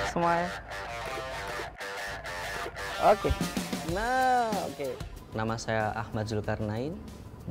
Semuanya. Oke. Nah, oke. Nama saya Ahmad Zulkarnain,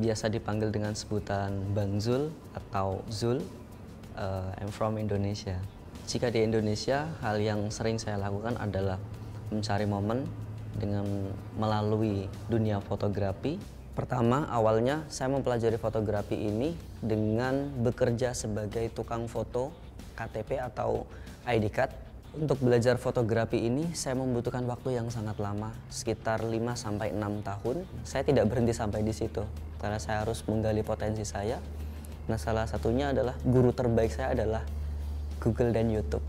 biasa dipanggil dengan sebutan Bang Zul atau Zul. I'm from Indonesia. Jika di Indonesia, hal yang sering saya lakukan adalah mencari momen dengan melalui dunia fotografi. Pertama, awalnya saya mempelajari fotografi ini dengan bekerja sebagai tukang foto KTP atau ID card. Untuk belajar fotografi ini, saya membutuhkan waktu yang sangat lama, sekitar 5-6 tahun. Saya tidak berhenti sampai di situ, karena saya harus menggali potensi saya. Nah, salah satunya adalah guru terbaik saya adalah Google dan YouTube.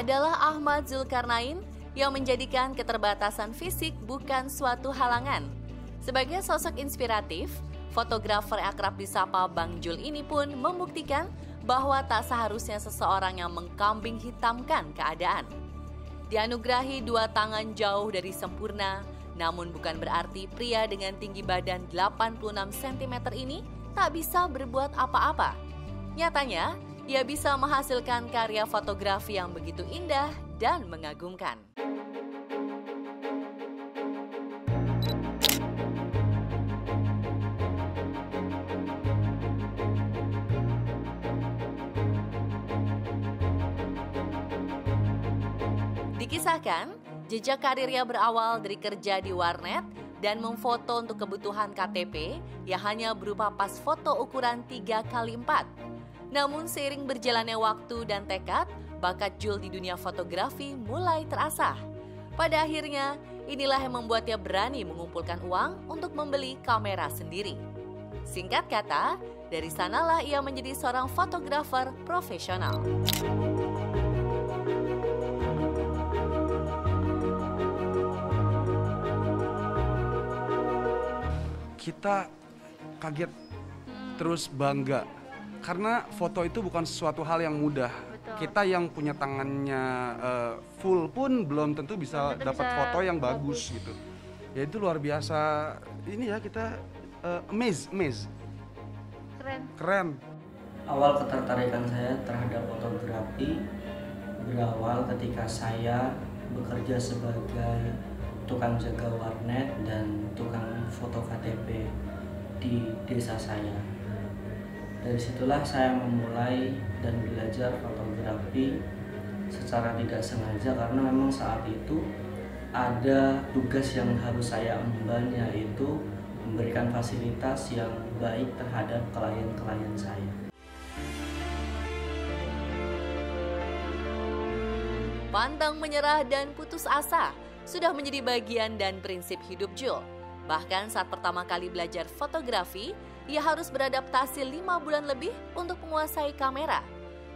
Adalah Ahmad Zulkarnain yang menjadikan keterbatasan fisik bukan suatu halangan. Sebagai sosok inspiratif, fotografer akrab disapa Bang Jul ini pun membuktikan bahwa tak seharusnya seseorang yang mengkambing hitamkan keadaan. Dianugerahi 2 tangan jauh dari sempurna, namun bukan berarti pria dengan tinggi badan 86 cm ini tak bisa berbuat apa-apa. Nyatanya, ia bisa menghasilkan karya fotografi yang begitu indah dan mengagumkan. Dikisahkan, jejak karirnya berawal dari kerja di warnet dan memfoto untuk kebutuhan KTP yang hanya berupa pas foto ukuran 3x4. Namun seiring berjalannya waktu dan tekad, bakat Jul di dunia fotografi mulai terasah. Pada akhirnya, inilah yang membuatnya berani mengumpulkan uang untuk membeli kamera sendiri. Singkat kata, dari sanalah ia menjadi seorang fotografer profesional. Kita kaget, terus bangga. Karena foto itu bukan sesuatu hal yang mudah. Betul. Kita yang punya tangannya full pun belum tentu bisa dapat foto yang bagus gitu. Ya itu luar biasa. Ini ya kita amazed. Keren. Awal ketertarikan saya terhadap fotografi berawal ketika saya bekerja sebagai tukang jaga warnet dan tukang foto KTP di desa saya. Dari situlah saya memulai dan belajar fotografi secara tidak sengaja karena memang saat itu ada tugas yang harus saya emban, yaitu memberikan fasilitas yang baik terhadap klien-klien saya. Pantang menyerah dan putus asa sudah menjadi bagian dan prinsip hidup Jul. Bahkan saat pertama kali belajar fotografi, ia harus beradaptasi 5 bulan lebih untuk menguasai kamera.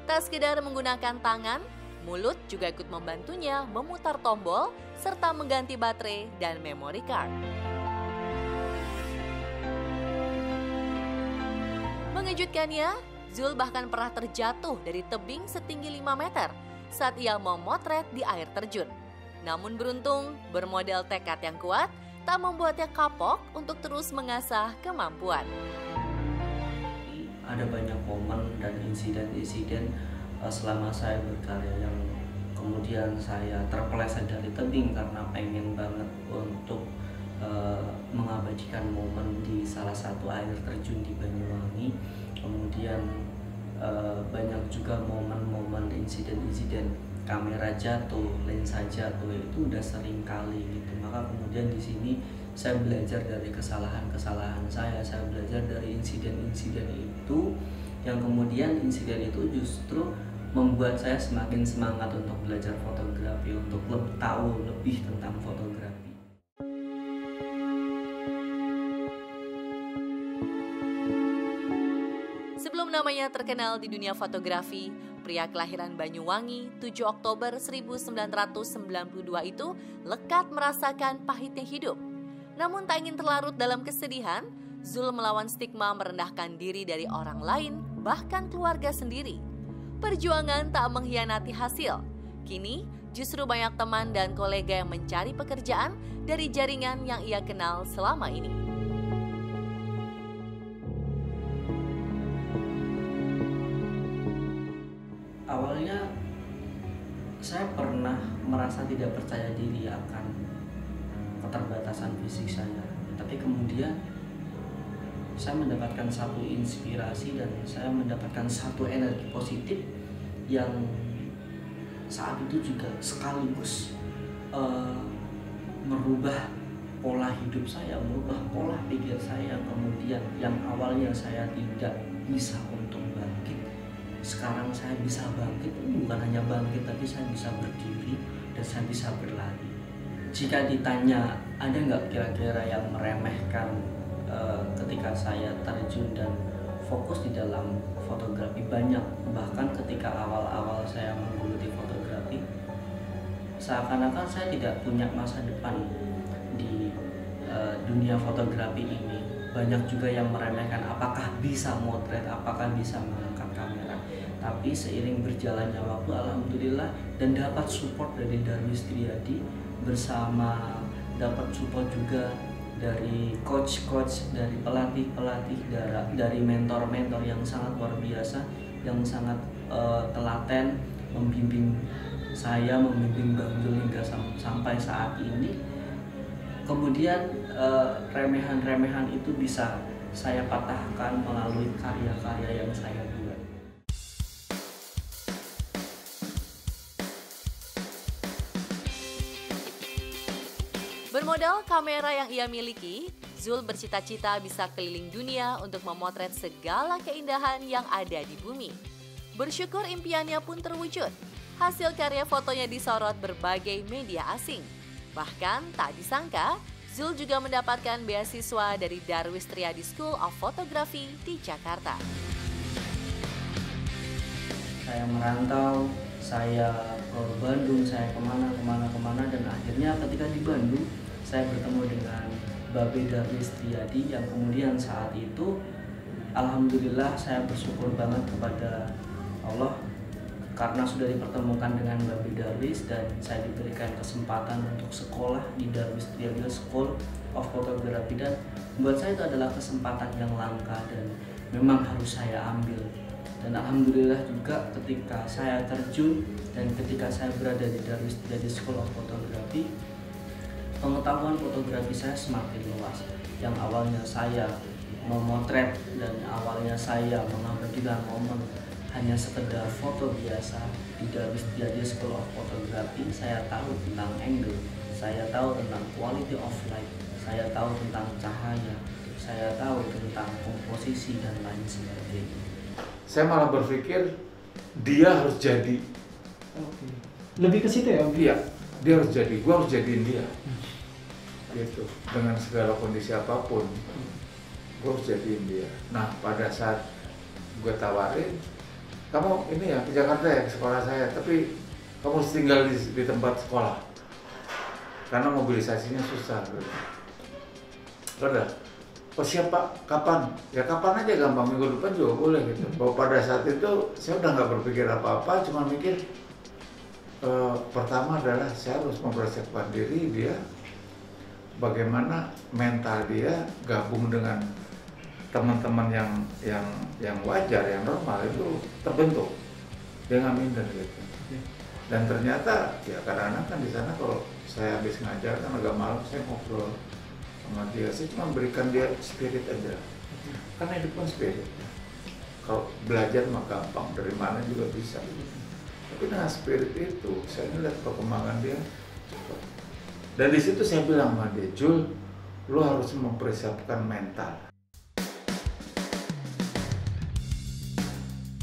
Tak sekedar menggunakan tangan, mulut juga ikut membantunya memutar tombol serta mengganti baterai dan memory card. Mengejutkannya, Zul bahkan pernah terjatuh dari tebing setinggi 5 meter saat ia memotret di air terjun. Namun beruntung, bermodal tekad yang kuat, tak membuatnya kapok untuk terus mengasah kemampuan. Ada banyak momen dan insiden-insiden selama saya berkarya yang kemudian saya terpeleset dari tebing karena pengen banget untuk mengabadikan momen di salah satu air terjun di Banyuwangi. Kemudian banyak juga momen-momen insiden-insiden kamera jatuh, lensa jatuh, itu udah sering kali gitu. Maka kemudian di sini saya belajar dari kesalahan-kesalahan saya belajar dari insiden-insiden itu, yang kemudian insiden itu justru membuat saya semakin semangat untuk belajar fotografi, untuk tahu lebih tentang fotografi. Sebelum namanya terkenal di dunia fotografi, pria kelahiran Banyuwangi 7 Oktober 1992 itu lekat merasakan pahitnya hidup. Namun tak ingin terlarut dalam kesedihan, Zul melawan stigma merendahkan diri dari orang lain, bahkan keluarga sendiri. Perjuangan tak mengkhianati hasil. Kini justru banyak teman dan kolega yang mencari pekerjaan dari jaringan yang ia kenal selama ini. Awalnya saya pernah merasa tidak percaya diri akan keterbatasan fisik saya, tapi kemudian saya mendapatkan satu inspirasi dan saya mendapatkan satu energi positif yang saat itu juga sekaligus merubah pola hidup saya, merubah pola pikir saya. Kemudian yang awalnya saya tidak bisa untuk bangkit, sekarang saya bisa bangkit. Bukan hanya bangkit, tapi saya bisa berdiri dan saya bisa berlari. Jika ditanya ada nggak kira-kira yang meremehkan ketika saya terjun dan fokus di dalam fotografi, banyak. Bahkan ketika awal-awal saya menggeluti fotografi, seakan-akan saya tidak punya masa depan di dunia fotografi ini. Banyak juga yang meremehkan apakah bisa motret, apakah bisa mengangkat kamera. Tapi seiring berjalannya waktu, alhamdulillah, dan dapat support dari Darwis Triadi, bersama dapat support juga dari coach-coach, dari pelatih-pelatih, dari mentor-mentor yang sangat luar biasa, yang sangat telaten membimbing saya, membimbing Bang Jul hingga sampai saat ini. Kemudian remehan-remehan itu bisa saya patahkan melalui karya-karya yang saya buat. Bermodal kamera yang ia miliki, Zul bercita-cita bisa keliling dunia untuk memotret segala keindahan yang ada di bumi. Bersyukur impiannya pun terwujud. Hasil karya fotonya disorot berbagai media asing. Bahkan tak disangka, Zul juga mendapatkan beasiswa dari Darwis Triadi School of Photography di Jakarta. Saya merantau, saya ke Bandung, saya kemana, dan akhirnya ketika di Bandung, saya bertemu dengan Babe Darwis Triadi yang kemudian saat itu alhamdulillah saya bersyukur banget kepada Allah karena sudah dipertemukan dengan Babe Darwis dan saya diberikan kesempatan untuk sekolah di Darwis Triadi School of Photography, dan buat saya itu adalah kesempatan yang langka dan memang harus saya ambil. Dan alhamdulillah juga ketika saya terjun dan ketika saya berada di Darwis Triadi School of Photography, pengetahuan fotografi saya semakin luas. Yang awalnya saya memotret dan awalnya saya mengabadikan momen hanya sekedar foto biasa, di Darwis Triadi School of Photography saya tahu tentang angle, saya tahu tentang quality of light, saya tahu tentang cahaya, saya tahu tentang komposisi dan lain sebagainya. Saya malah berpikir dia harus jadi. Lebih ke situ ya? Iya, dia harus jadi. Gua harus jadiin dia. Gitu. Dengan segala kondisi apapun, gua harus jadiin dia. Nah, pada saat gue tawarin, kamu ini ya ke Jakarta ya, ke sekolah saya, tapi kamu harus tinggal di tempat sekolah karena mobilisasinya susah. Udah. Oh siapa? Kapan? Ya kapan aja, gampang, minggu depan juga boleh gitu. Bahwa pada saat itu saya udah nggak berpikir apa-apa, cuma mikir pertama adalah saya harus mempersiapkan diri dia, bagaimana mental dia gabung dengan teman-teman yang wajar, yang normal itu terbentuk. Dia nggak minder gitu. Dan ternyata ya kadang-kadang kan di sana kalau saya habis ngajar kan agak malam, saya ngobrol sama dia, saya cuma berikan dia spirit aja, karena hidup kan spirit. Kalau belajar mah gampang, dari mana juga bisa. Tapi dengan spirit itu, saya lihat perkembangan dia cepat. Dan di situ saya bilang sama dia, Jul, lu harus mempersiapkan mental.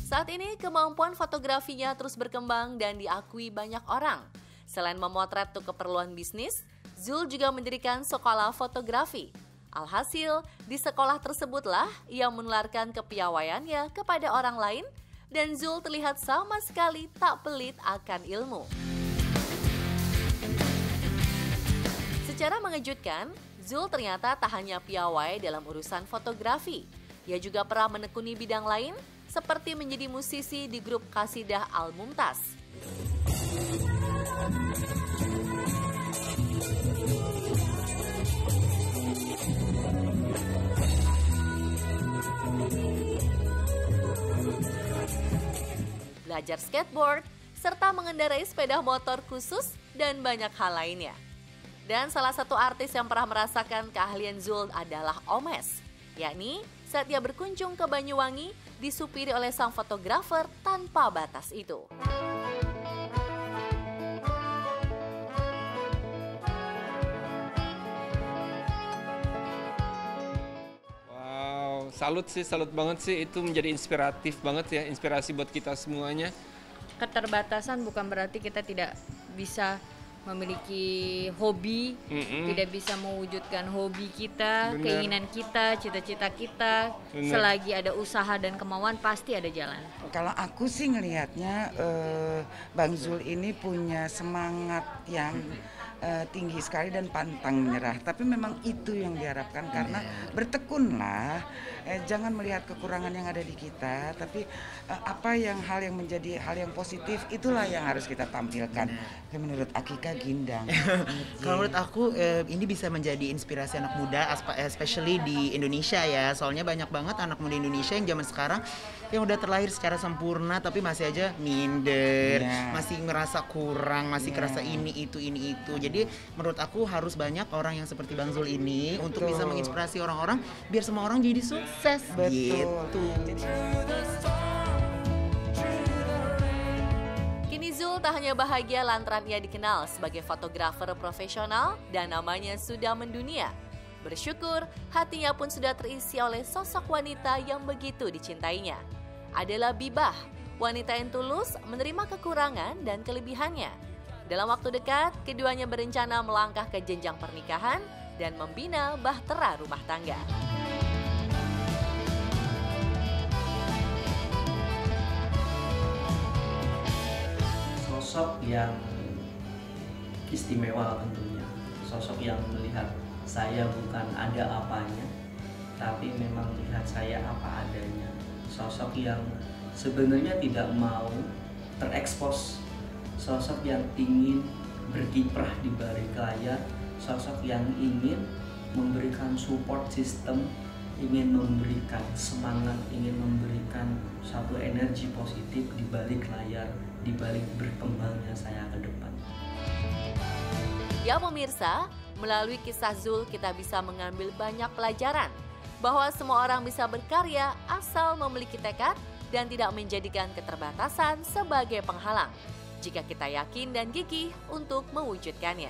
Saat ini kemampuan fotografinya terus berkembang dan diakui banyak orang. Selain memotret untuk keperluan bisnis, Zul juga mendirikan sekolah fotografi. Alhasil, di sekolah tersebutlah ia menularkan kepiawaiannya kepada orang lain, dan Zul terlihat sama sekali tak pelit akan ilmu. Secara mengejutkan, Zul ternyata tak hanya piawai dalam urusan fotografi. Ia juga pernah menekuni bidang lain, seperti menjadi musisi di grup Qasidah Al-Mumtaz. Belajar skateboard, serta mengendarai sepeda motor khusus dan banyak hal lainnya. Dan salah satu artis yang pernah merasakan keahlian Zul adalah Omes, yakni saat ia berkunjung ke Banyuwangi disupiri oleh sang fotografer tanpa batas itu. Wow, salut banget sih, itu menjadi inspiratif banget ya, inspirasi buat kita semuanya. Keterbatasan bukan berarti kita tidak bisa memiliki hobi, tidak bisa mewujudkan hobi kita, Bener. keinginan kita, cita-cita kita. Bener. Selagi ada usaha dan kemauan pasti ada jalan. Kalau aku sih ngelihatnya Bang Zul ini punya semangat yang tinggi sekali dan pantang menyerah. Tapi memang itu yang diharapkan karena bertekunlah, jangan melihat kekurangan yang ada di kita, tapi hal yang menjadi hal yang positif itulah yang harus kita tampilkan. Menurut Akika Gindang. Kalau menurut aku ini bisa menjadi inspirasi anak muda, especially di Indonesia ya. Soalnya banyak banget anak muda Indonesia yang zaman sekarang yang udah terlahir secara sempurna tapi masih aja minder, masih ngerasa kurang, masih kerasa ini itu. Jadi menurut aku harus banyak orang yang seperti Bang Zul ini untuk bisa menginspirasi orang-orang biar semua orang jadi sukses. Gitu. Kini Zul tak hanya bahagia lantaran ia dikenal sebagai fotografer profesional dan namanya sudah mendunia. Bersyukur, hatinya pun sudah terisi oleh sosok wanita yang begitu dicintainya. Adalah Bibah, wanita yang tulus menerima kekurangan dan kelebihannya. Dalam waktu dekat, keduanya berencana melangkah ke jenjang pernikahan dan membina bahtera rumah tangga. Sosok yang istimewa tentunya, sosok yang melihat saya bukan ada apanya, tapi memang melihat saya apa adanya. Sosok yang sebenarnya tidak mau terekspos, sosok yang ingin berkiprah di balik layar, sosok yang ingin memberikan support system, ingin memberikan semangat, ingin memberikan satu energi positif di balik layar, di balik berkembangnya saya ke depan. Ya pemirsa, melalui kisah Zul kita bisa mengambil banyak pelajaran bahwa semua orang bisa berkarya asal memiliki tekad dan tidak menjadikan keterbatasan sebagai penghalang jika kita yakin dan gigih untuk mewujudkannya.